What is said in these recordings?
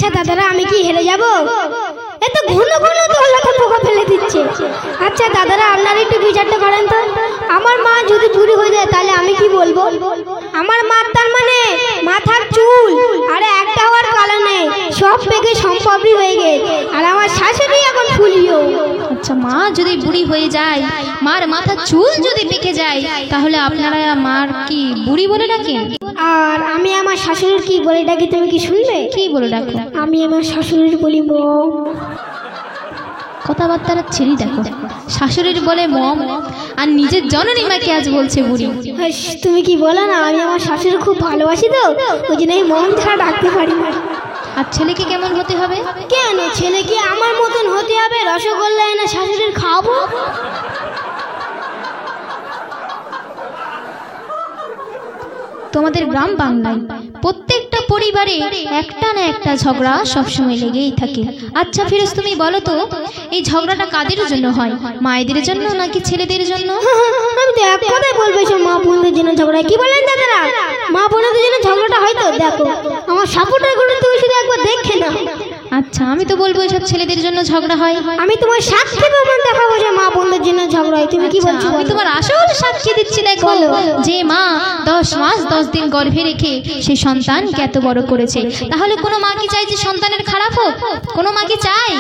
আচ্ছা দাদারা আমি কি হেরে যাব? এত ঘন ঘন দৌলতে পোকা ফেলে দিচ্ছে। আচ্ছা দাদারা আপনারা একটু বিচারটা করেন তো, আমার মা যদি বুড়ি হয়ে যায় তাহলে আমি কি বলবো? আমার মা তার মানে মাথার চুল আরে একটা আর কালো নেই, সব পেকে সম্পর্কই হয়ে গেছে, আর আমার শাশুড়ি এখন ফুলিও। আচ্ছা, মা যদি বুড়ি হয়ে যায়, মার মাথার চুল যদি পেকে যায়, তাহলে আপনারা মার কি বুড়ি বলে ডাকেন? আর আমি আমার শাশুড়ির কি বলে ডাকি তুমি কি শুনবে? কি বলে ডাকো? আমি আমার শাশুড়ির বলি মম। কথাবার্তার ছেড়ি দেখো, শাশুড়ির বলে মম, আর নিজের জননী মাকে আজ বলছে বুড়ি। তুমি কি বলো না, আমি আমার শাশুড়ি খুব ভালোবাসি তো, ওই জন্য এই মম ছাড়া ডাকতে পারি না। আর ছেলেকে কেমন হতে হবে? কেন ছেলে কি আমার মতন হতে হবে? রসগোল্লা এনে শাশুড়ির খাওয়াবো? তোমাদের গ্রাম বাংলায় প্রত্যেকটা পরিবারে একটা না একটা ঝগড়া সবসময় লেগেই থাকে। আচ্ছা ফিরোজ, তুমি বলো তো, এই ঝগড়াটা কাদের জন্য হয়? মায়েদের জন্য নাকি ছেলেদের জন্য? আমি তো এক কথাই বলবো, সব মা বোনদের জন্য ঝগড়া। কি বলেন দাদারা, মা বোনদের জন্য ঝগড়াটা হয় তো? দেখো আমার সাপোর্টার গুলো তুমি শুধু একবার দেখে না। আচ্ছা, আমি তো বলবো এসব ছেলেদের জন্য ঝগড়া হয়। আমি তোমার সাক্ষী প্রমাণ দেখাবো যে মা বোনদের জন্য ঝগড়া হয়। তুমি কি বলছো? আমি তোমার আসল সাক্ষী দিচ্ছি। দেখো, যে মা 10 মাস 10 দিন গর্ভে রেখে সেই সন্তানকে এত বড় করেছে, তাহলে কোনো মা কি চায় যে সন্তানের খারাপ হোক? কোনো মা কি চায়?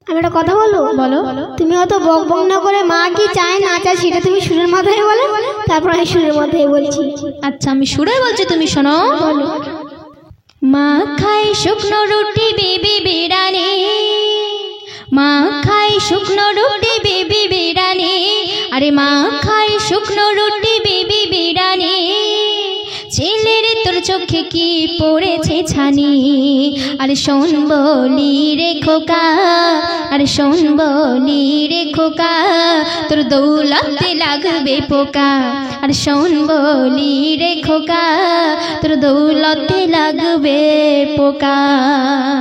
আমি একটা কথা বলবো, বলো। তুমি অত বক বক না করে মা কি চায় না চায় সেটা তুমি সুরের মাথায় বলো, তারপর আমি সুরের মাথায় বলছি। আচ্ছা, আমি সুরে বলছি, তুমি শোনো। বলো। মা খায় শুকনো রুটি বেবি বিরানি, মা খায় শুকনো রুটি বেবি বিরানি, আরে মা খায় শুকনো রুটি বেবি বিরানি, ছেলের তোর চোখে কি পড়েছে ছানি, আরে শোন বলি রে খোকা, আরে শোন বলি রে খোকা, তোর দৌলতে লাগবে পোকা, আরে শোন বলি রে খোকা, তোর দৌলতে লাগবে পোকা।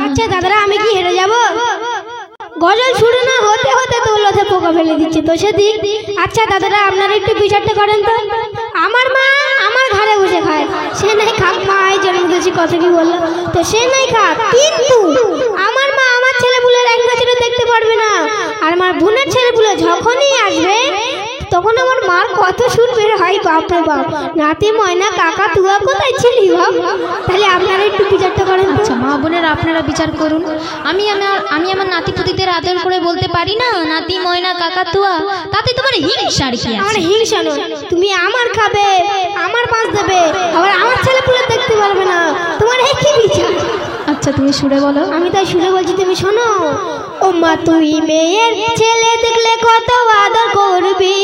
আচ্ছা দাদারা আমি কি হেরে যাব? গজল শুরু না হতে হতে দৌলতে পোকা ফেলে দিচ্ছে তো সেদিক। আচ্ছা দাদারা আপনারা একটু বিচারটা করেন তো, আমার মা আমার ঘরে বসে খায়, সে নাই খাক, মা এই জন্ম দিয়েছি কত কি বললো তো, সে নাই খাক, কিন্তু আমার মা আমার ছেলেপুলের এক নজরে দেখতে পারবে না, আর আমার বোনের ছেলেপুলে যখনই আসবে তখন আমার মার কত সুর বের হয়, বাপরে বাপ। নাতি ময়না কাকা তুয়া কোথায় ছিলি বাপ? তাহলে আপনারা একটু বিচারটা করেন। আচ্ছা মা বোনেরা আপনারা বিচার করুন। আমি আমার নাতিপুতিদের আদর করে বলতে পারি না নাতি ময়না কাকা তুয়া, তাতে তোমার হিংসার কি আছে? আমার হিংসা নয়, তুমি আমার খাবে, আমার পাঁচ দেবে, আবার আমার ছেলেপুলে দেখতে পারবে না, তোমার এই কি বিচার? আচ্ছা তুমি সুরে বলো। আমি তাই সুরে বলছি, তুমি শোনো। ও মা তুই মেয়ের ছেলে দেখলে কত আদর করবি,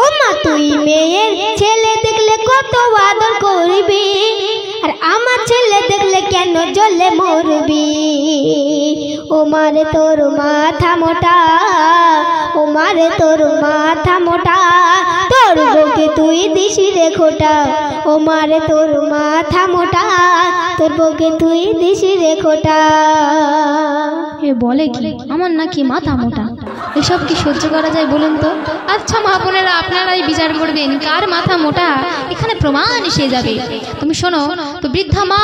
ও মা তুই মেয়ের ছেলে দেখলে কত আদর করবি, আর আমার ছেলে দেখলে কেন জ্বলে মরবি, ও মারে তোর মাথা মোটা, ও মারে তোর মাথা মোটা, তোর বউকে তুই দিশি রে খোটা, ও মারে তোর মাথা মোটা, তোর বউকে তুই দিশি রে খোটা। এ বলে কি আমার নাকি মাথা মোটা? এসব কি সহ্য করা যায় বলুন তো? আচ্ছা মা বোনেরা আপনারাই বিচার করবেন কার মাথা মোটা, এখানে প্রমাণ এসে যাবে। তুমি শোনো তো, বৃদ্ধা মা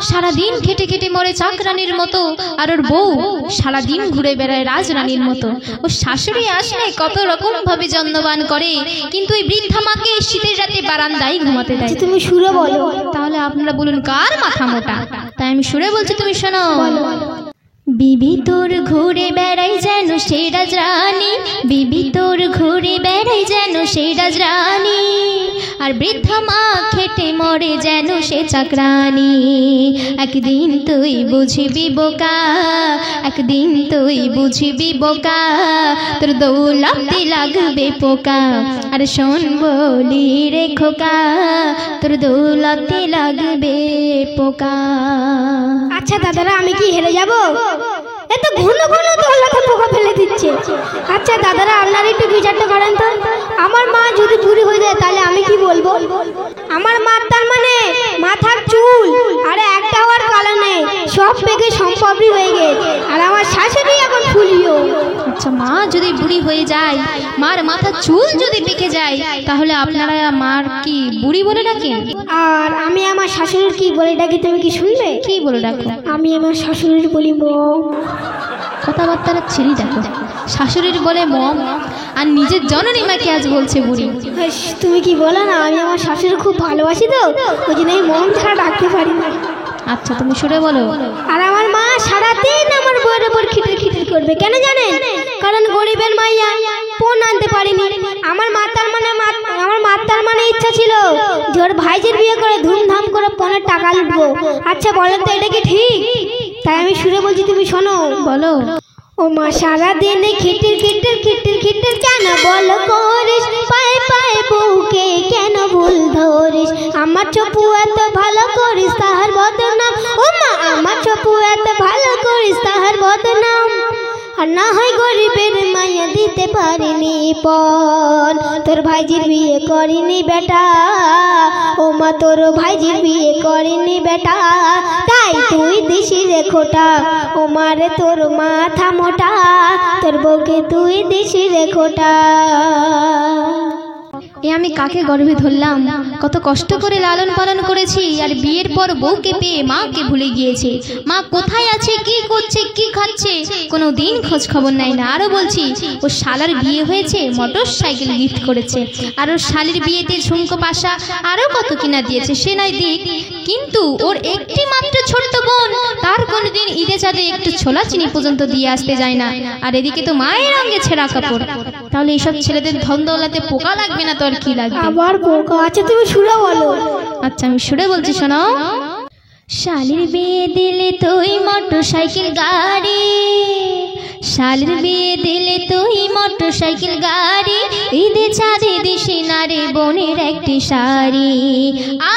সারাদিন খেটে খেটে মরে চাকরানির মতো, আর ওর বউ সারাদিন ঘুরে বেড়ায় রাজরানীর মতো। ও শাশুড়ি আসলে কত রকম ভাবে যত্নবান করে, কিন্তু এই বৃদ্ধা মাকে শীতের রাতে বারান্দায় ঘুমাতে দেয়। তুমি সুরে বলো। তাহলে আপনারা বলুন কার মাথা মোটা? তাই আমি সুরে বলছি, তুমি শোনো। বিবি তোর ঘুরে বেড়াই যেন সেই রাজরানী, বিবি তোর ঘুরে বেড়াই যেন সেই রাজরানী, আর বৃদ্ধা মা খেটে মরে যেন সে চাকরানি। একদিন তুই বুঝবি বোকা, একদিন তুই বুঝবি বোকা, তোর দৌলতে লাগবে পোকা, আর শোন বলি রে খোকা, তোর দৌলতে লাগবে পোকা। আচ্ছা দাদারা আমি কি হেরে যাব? এত ঘন ঘন দৌলতে পোকা ফেলে দিচ্ছে। আচ্ছা দাদারা আপনারা একটু বিচারটা করেন তো, আমার মা যদি বুড়ি হয়ে যায় তাহলে আমি কি বলবো? আমার মা তার মানে মাথার চুল আরে একটা আর কালো নেই, সব পেকে সম্পর্কই হয়ে গেছে, আর আমার শাশুড়ি এখন ফুলিও। আচ্ছা মা যদি বুড়ি হয়ে যায়, মার মাথার চুল যদি পেকে যায়, তাহলে আপনারা মার কি বুড়ি বলে ডাকেন? আর আমি আমার শাশুড়ির কি বলে ডাকি, তুমি কি শুনবে? কি বলে ডাকো? আমি আমার শাশুড়ির বলি মম। কথাবার্তার ছিঁড়ি দেখো, শাশুড়ির বলে মম, আর নিজের জননী মাকে আজ বলছে বুড়ি। বেশ, তুমি কি বলো না, আমি আমার শাশুড়ি খুব ভালোবাসি তো, ওই জন্য আমি মম ছাড়া ডাকতে পারি না। আচ্ছা তুমি সুরে বলো। আর আমার মা সারাদিন আমার বউয়ের উপর খিটির খিটির করবে, কেন জানেন? কারণ গরিবের মাইয়া পণ আনতে পারিনি। আমার মাতার মানে ইচ্ছা ছিল যে ওর ভাইজির বিয়ে করে ধুমধাম করে পণের টাকা লুটবো। আচ্ছা বলেন তো এটা কি ঠিক? তাই আমি সুরে বলছি, তুমি শোনো। বলো। ও মা সারাদিন খিটির খিটির খিটির খিটির কেন বল করিস, পায়ে পায়ে বউকে কেন ভুল ধরিস? আমার চপু এত ভালো করিস তাহার বদনাম, ও মা আমার চপু এত ভালো করিস তাহার বদনাম। আর না হয় গরিবের মাইয়া দিতে পারিনি পণ, তোর ভাইজির বিয়ে করিনি বেটা, ও মা তোর ভাইজির বিয়ে করিনি বেটা, তাই তুই দিশি রে খোটা, ও মারে তোর মাথা মোটা, তোর বউকে তুই দিশি রে খোটা। এ আমি কাকে গর্ভে ধরলাম, কত কষ্ট করে লালন পালন করেছি, আর বিয়ের পর বউকে পেয়ে মাকে ভুলে গিয়েছে। মা কোথায় আছে, কি করছে, কি খাচ্ছে, কোনো দিন খোঁজ খবর নাই না। আরো বলছি, ও শালার বিয়ে হয়েছে, মোটর সাইকেল গিফট করেছে, আর ওর শালির বিয়েতে ঝুমকো পাশা আরো কত কিনা দিয়েছে, সে নয় দিক, কিন্তু ওর একটি মাত্র ছোট্ট বোন তার কোনোদিন ঈদে চাঁদে একটু ছোলা চিনি পর্যন্ত দিয়ে আসতে যায় না। আর এদিকে তো মায়ের রঙে ছেঁড়া কাপড়। তাহলে এইসব ছেলেদের ধন দৌলতে পোকা লাগবে না তো আর কি লাগবে? আবার পোকা? আচ্ছা তুমি সুরে বলো। আচ্ছা আমি সুরে বলছি, শোনো। শালির বিয়ে দিলে তুই মোটর সাইকেল গাড়ি, শালির বিয়ে দিলে তুই মোটর সাইকেল গাড়ি, ঈদে চাঁদে দিশি না রে বোনের একটি শাড়ি,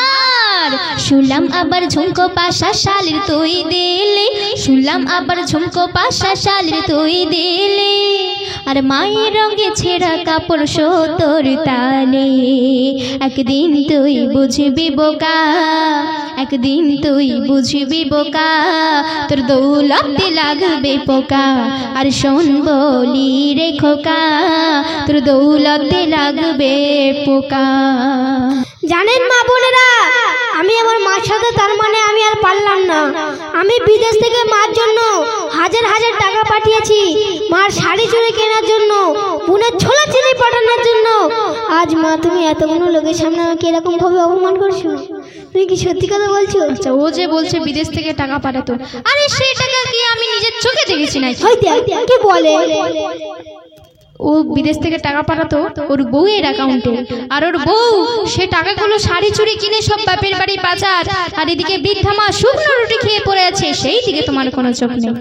আর শুনলাম আবার ঝুমকো পাশা শালির তুই দিলি, শুনলাম আবার ঝুমকো পাশা শালির তুই দিলি, আর মায়ের রঙে ছেঁড়া কাপড় সতর তালে। একদিন তুই বুঝবি বোকা, একদিন তুই বুঝবি বোকা, তোর দৌলতে লাগবে পোকা, আর শোন বলি রে খোকা, তোর দৌলতে লাগবে পোকা। জানেন মা বোনেরা, আমি আমার মার সাথে তার মানে আমি আর পারলাম না। আমি বিদেশ থেকে মার জন্য হাজার হাজার টাকা পাঠিয়েছি, মার শাড়ি চুড়ি কেনার জন্য, বোনের ছোলা চিনি পাঠানোর জন্য। আজ মা তুমি এতগুলো লোকের সামনে আমাকে এরকম ভাবে অপমান করছো, তুমি কি সত্যি কথা বলছো? আচ্ছা ও যে বলছে বিদেশ থেকে টাকা পাঠাতো, আরে সেই টাকা কি আমি নিজের চোখে দেখেছি না? কি বলে? ও বিদেশ থেকে টাকা পাঠাতো ওর বউয়ের অ্যাকাউন্টে, আর ওর বউ সে টাকাগুলো শাড়ি চুড়ি কিনে সব বাপের বাড়ি পাচার, আর এদিকে বৃদ্ধা মা শুকনো রুটি খেয়ে পড়ে আছে, সেই দিকে তোমার কোনো চোখ নেই।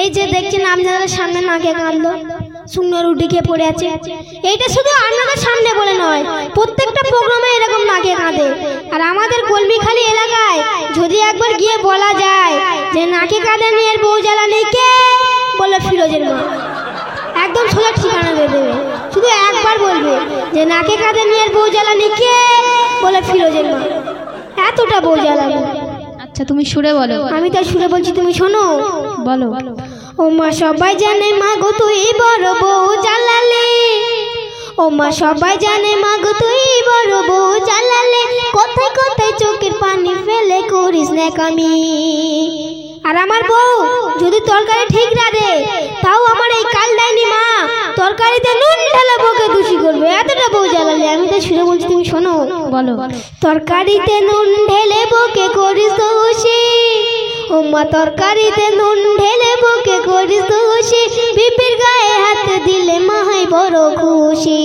এই যে দেখছেন আপনাদের সামনে নাকে কাঁদলো, শুকনো রুটি খেয়ে পড়ে আছে। এইটা শুধু আপনাদের সামনে বলে নয়, প্রত্যেকটা প্রোগ্রামে এরকম নাকে কাঁদে। আর আমাদের কলমিখালি এলাকায় যদি একবার গিয়ে বলা যায় যে নাকে কাঁদে নিয়ে বউ জ্বালানি কে, বলে ফিরোজের মা, একদম সোজা ঠিকানা দিয়ে দেবে। শুধু একবার বলবে যে নাকে কাঁদে নিয়ে বউ জ্বালানি কে, বলে ফিরোজের মা, এতটা বউ জ্বালানি। আচ্ছা তুমি সুরে বলো। আমি তাই সুরে বলছি, তুমি শোনো। বলো। ও মা সবাই জানে মা গো তুই বড় বউ জ্বালালে, ও মা সবাই জানে মা গো তুই বড় বউ জ্বালালে, কোথায় কোথায় চোখের পানি ফেলে করিস না কামি। আর আমার বউ যদি তরকারি ঠিক রাঁধে, তাও আমার এই কাল ডাইনি মা তরকারিতে নুন ঢেলে বউকে দোষী করবে, এতটা বউ জ্বালালে। আমি তাই সুরে বলছি, তুমি শোনো। বলো। তরকারিতে নুন ঢেলে বউকে করিস দোষী, ও মা তরকারিতে নুন ঢেলে বউকে করিস দোষী, পিপির গায়ে হাত দিলে মা হয় বড় খুশি।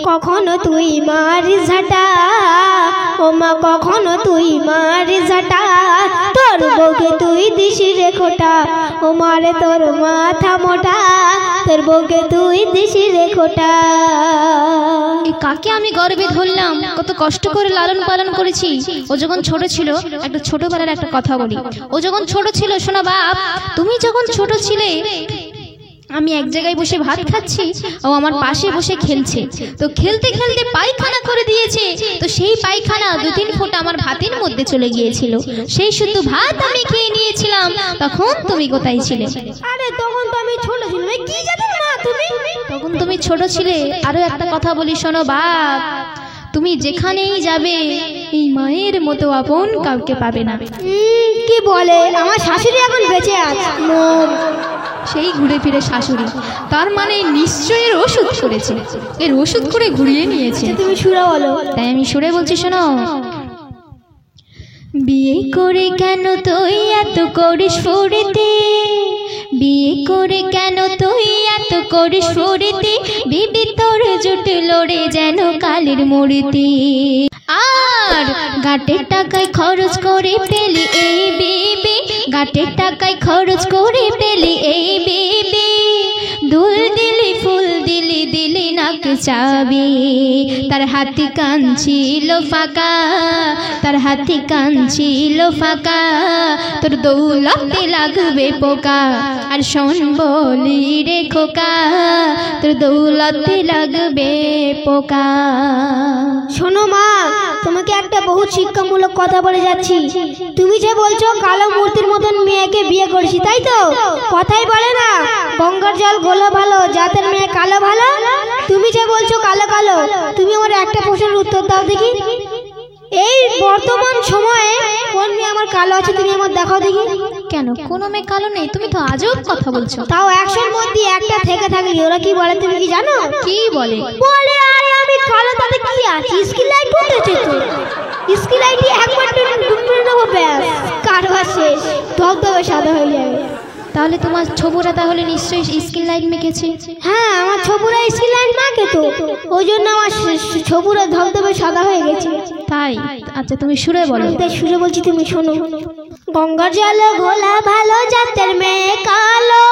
কখনো তুই মারিস ঝাঁটা, ও মা কখনো তুই মারিস ঝাঁটা, তোর বউকে তুই দিশি রে খোটা, ও মারে তোর মাথা মোটা, তোর বউকে তুই দিশি রে খোটা। এই কাকে আমি গর্বে ধরলাম, কত কষ্ট করে লালন পালন করেছি। ও যখন ছোট ছিল, একটা ছোটবেলার একটা কথা বলি। ও যখন ছোট ছিল, শোনো বাপ, তুমি যখন ছোট ছিলে আমি এক জায়গায় বসে ভাত খাচ্ছি, ও আমার পাশে বসে খেলছে। তো খেলতে খেলতে পায়খানা করে দিয়েছে, তো সেই পায়খানা 2-3 ফোঁটা আমার ভাতের মধ্যে চলে গিয়েছিল। সেই শুধু ভাত আমি খেয়ে নিয়েছিলাম, তখন তুমি কোথায় ছিলে? আরে তখন তো আমি ছোট ছিলাম। কি জানেন মা তুমি? তখন তুমি ছোট ছিলে। আরো একটা কথা বলি শোনো বাপ, তুমি যেখানেই যাবে এই মায়ের মতো আপন কাউকে পাবে না। কি বলে, আমার শাশুড়ি এখন বেঁচে আছে। সেই ঘুরে ফিরে শাশুড়ি, তার মানে নিশ্চয়ই এর ওষুধ করেছে, এর ওষুধ করে ঘুরিয়ে নিয়েছে। তুমি সুরে বলো। তাই আমি সুরে বলছি, শোনো। বিয়ে করে কেন তুই এত করিস ফুরিতে, বিয়ে করে কেন তুই এত করিস ফুরিতে, বিবি তোর জুটলো রে যেন কালের মূর্তি। আর গাটের টাকায় খরচ করে পেলি এই বিবি, গাটের টাকায় খরচ করে পেলি এই বিবি, দুল দিলি ফুল দিলি দিলি নাকে চাবি, তার হাতে কান ছিল ফাঁকা, তার হাতে কান ছিল ফাঁকা, তোর দৌলতে লাগবে পোকা। আর শোন বলি রে খোকা, তোর দৌলতে লাগবে পোকা। শোনো মা, তোমাকে একটা বহু শিক্ষামূলক কথা বলে যাচ্ছি। তুমি যে বলছো কালো মূর্তির মতন মেয়েকে বিয়ে করেছি, তাই তো? কথাই বলে না গঙ্গার জল গোলা ভালো, জাতের মেয়ে কালো ভালো। তুমি যে বলছো কালো কালো, তুমি আমার একটা প্রশ্নের উত্তর দাও দেখি। এই বর্তমান সময়ে কোন মেয়ে আমার কালো আছে তুমি আমার দেখাও দেখি। কেন, কোনো মেয়ে কালো নেই? তুমি তো আজব কথা বলছো। তাও 100-র মধ্যে একটা থেকে থাকলে ওরা কি বলে তুমি কি জানো? কি বলে? বলে আরে আমি কালো, তাতে কি আছে, স্কিন লাইট উঠেছে তো, স্কিন লাইট একবার ডুবরে নেবো, ব্যাস কারবার শেষ, ধবধবে সাদা হয়ে যাবে। তাহলে তোমার ছবুরা তাহলে নিশ্চয়ই স্কিন লাইট মেখেছে। হ্যাঁ, আমার ছবুরা স্কিন লাইট মাখে তো, ওই জন্য আমার ছবুরা ধবধবে সাদা হয়ে গেছে। তাই? আচ্ছা তুমি সুরে বলো। তাই সুরে বলছি, তুমি শোনো। গঙ্গার জল ঘোলা ভালো, জাতের মেয়ে কালো,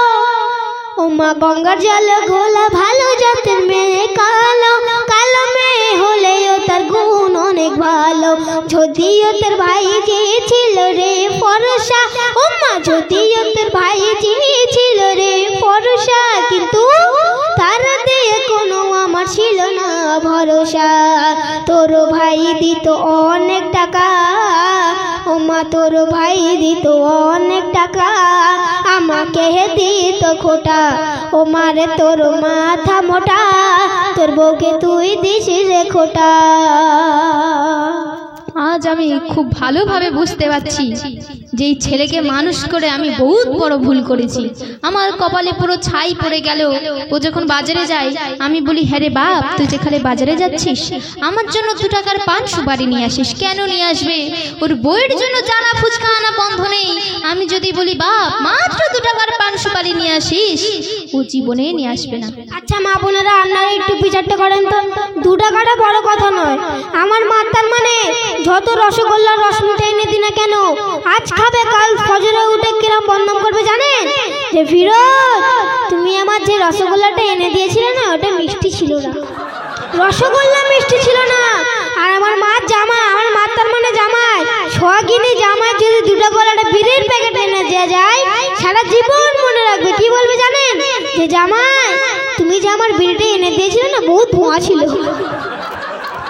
ও মা গঙ্গার জল ঘোলা ভালো, জাতের মেয়ে কালো, কালো মেয়ে হলেও তার গুণ অনেক ভালো, যদিও তোর ভাই ছিল রে ফরসা, ও মা যদিও তোর ভাই ছিল রে ফরসা, কিন্তু তার দিয়ে কোনো আমার ছিল না ভরসা। তোর ভাই দিত অনেক টাকা, ও মা তোর ভাই দিত অনেক টাকা, আমাকে দিত খোটা, ও মারে তোর মাথা মোটা, তোর বউকে তুই দিস রে খোটা। আজ আমি খুব ভালোভাবে বুঝতে পারছি যে এই ছেলেকে মানুষ করে আমি বহুত বড় ভুল করেছি। আমার কপালে পুরো ছাই পড়ে গেল। ও যখন বাজারে যায় আমি বলি, হ্যাঁ রে বাপ, তুই যেখানে বাজারে যাচ্ছিস আমার জন্য 2 টাকার পান সুপারি নিয়ে আসিস। কেন নিয়ে আসবে? ওর বইয়ের জন্য জানা ফুচকা আনা বন্ধ নেই। আমি যদি বলি বাপ মাত্র 2 টাকার পান সুপারি নিয়ে আসিস, ও জীবনে নিয়ে আসবে না। আচ্ছা মা বোনেরা, আপনারা একটু বিচারটা করেন তো, 2 টাকাটা বড় কথা নয়। আমার মা তার মানে যত রসগোল্লা রসমুঠে এনে দিনা কেন, আজ খাবে কাল ফজরে উঠে কিরম বদনাম করবে জানেন? যে ফিরোজ, তুমি আমার যে রসগোল্লাটা এনে দিয়েছিলে না, ওটা মিষ্টি ছিল না, রসগোল্লা মিষ্টি ছিল না। আর আমার মার জামা, আমার মার তার মানে জামাই, সোহাগিনী জামাই যদি 2 টাকার একটা বিড়ির প্যাকেট এনে দেওয়া যায়, সারা জীবন মনে রাখবে। কি বলবে জানেন? যে জামাই তুমি যে আমার বিড়িটা এনে দিয়েছিলে না, বহুত ধোঁয়া ছিল।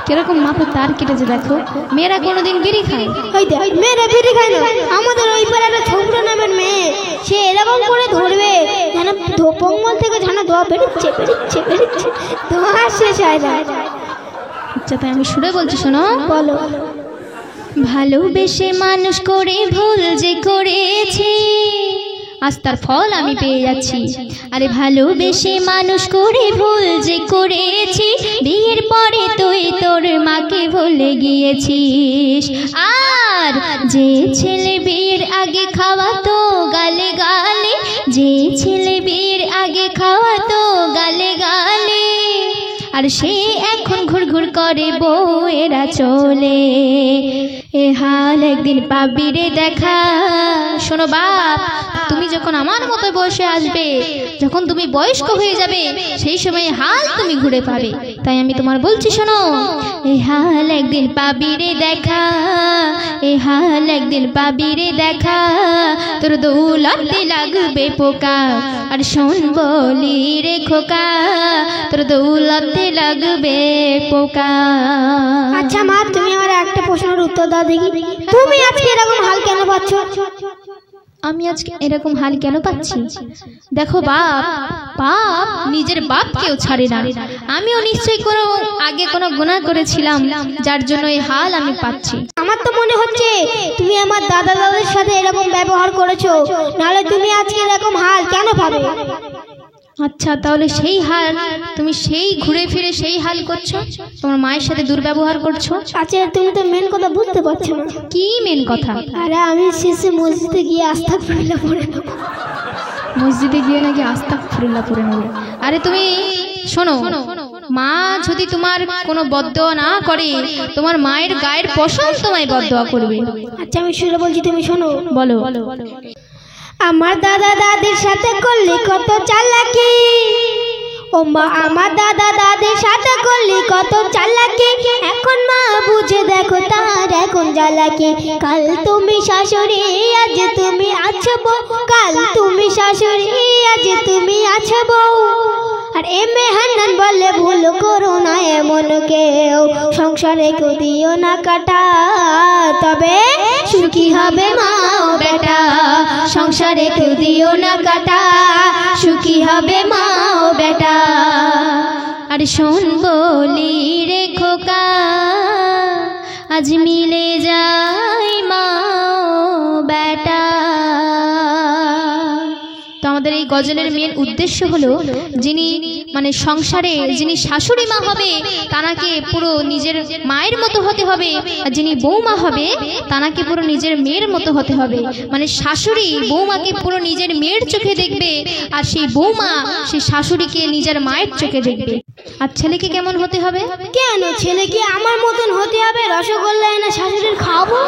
কিরকম মাপে তার কেটেছে দেখো। মেয়েরা কোনোদিন বিড়ি খায়? ওই দেখ, মেয়েরা বিড়ি খায় না। আমাদের ওই পারে একটা ছোকরা নামের মেয়ে, সে এরকম করে ধরবে যেন পঙ্গল থেকে যেন ধোয়া বেরোচ্ছে বেরোচ্ছে বেরোচ্ছে, ধোয়া শেষ হয় না। আচ্ছা তাই আমি সুরে বলছি, শোনো। বলো। ভালোবেসে মানুষ করে ভুল যে করেছি, আজ তার ফল আমি পেয়ে যাচ্ছি। আরে ভালোবেসে মানুষ করে ভুল যে করেছি, বিয়ের পরে তুই তোর মাকে ভুলে গিয়েছিস। আর যে ছেলে বিয়ের আগে খাওয়াতো গালে গালে, যে ছেলে বিয়ের আগে খাওয়াতো গালে গালে, আর সে এখন ঘুরঘুর করে বউয়েরা চলে। এ হাল একদিন পাবি রে দেখা। শোনো বাপ, তুমি যখন আমার মতো বয়সে আসবে, যখন তুমি বয়স্ক হয়ে যাবে, সেই সময় হাল তুমি ঘুরে পাবে। তাই আমি তোমার বলছি, শোনো। এ হাল একদিন পাবি রে দেখা, এ হাল একদিন পাবি রে দেখা, তোর দৌলতে লাগবে পোকা। আর শোন বলি রে খোকা, তোর দৌলতে লাগবে পোকা। আচ্ছা মা, তুমি আমার একটা প্রশ্নের উত্তর দাও দেখি। তুমি আজকে এরকম হাল কেন পাচ্ছ? আমি আজকে এরকম হাল কেন পাচ্ছি? দেখো বাপ, পাপ নিজের বাপকেও ছাড়ে না। আমিও নিশ্চয়ই কোনো আগে কোনো গুনাহ করেছিলাম, যার জন্য এই হাল আমি পাচ্ছি। আমার তো মনে হচ্ছে তুমি আমার দাদা দাদার সাথে এরকম ব্যবহার করেছো, নাহলে তুমি আজকে এরকম হাল কেন পাবে? আচ্ছা, তাহলে সেই হাল তুমি সেই ঘুরে ফিরে সেই হাল করছো, তোমার মায়ের সাথে দুর্ব্যবহার করছো। আচ্ছা, তুমি তো মেন কথা বুঝতে পারছো না। কি মেন কথা? আরে আমি শেষে মসজিদে গিয়ে আস্তাগফিরুল্লাহ পড়ে নেবো। মসজিদে গিয়ে নাকি আস্তাগফিরুল্লাহ পড়ে নেবে? আরে তুমি শোনো, মা যদি তোমার কোনো বদদোয়া না করে, তোমার মায়ের গায়ের পশম তোমায় বদদোয়া করবে। আচ্ছা আমি শুনে বলছি, তুমি শোনো। বলো। আমার দাদা দাদির সাথে করলি কত চালাকি, ও মা আমার দাদা দাদির সাথে করলি কত চালাকি, এখন মা বুঝে দেখো তার এখন জ্বালাকি। কাল তুমি শাশুড়ি আজ তুমি আছো বউ, কাল তুমি শাশুড়ি আজ তুমি আছো বউ। আর এমএ হান্নান বলে ভুল করো না এমন কেউ, সংসারে কেউ দিও না কাটা, তবে সুখী হবে মা ও বেটা। সংসারে কেউ দিও না কাটা, সুখী হবে মা ও বেটা। আর শোন বলি রে খোকা, আজ মিলে যায় মা ও বেটা। তো আমাদের এই গজলের মেন উদ্দেশ্য হলো, যিনি মানে সংসারে যিনি শাশুড়ি মা হবে তানাকে পুরো নিজের মায়ের মতো হতে হবে, আর যিনি বৌমা হবে তানাকে পুরো নিজের মেয়ের মতো হতে হবে। মানে শাশুড়ি বৌমাকে পুরো নিজের মেয়ের চোখে দেখবে, আর সেই বৌমা সেই শাশুড়িকে নিজের মায়ের চোখে দেখবে। আর ছেলেকে কেমন হতে হবে? কেন ছেলে কি আমার মতন হতে হবে? রসগোল্লা এনে শাশুড়ির খাওয়াবো?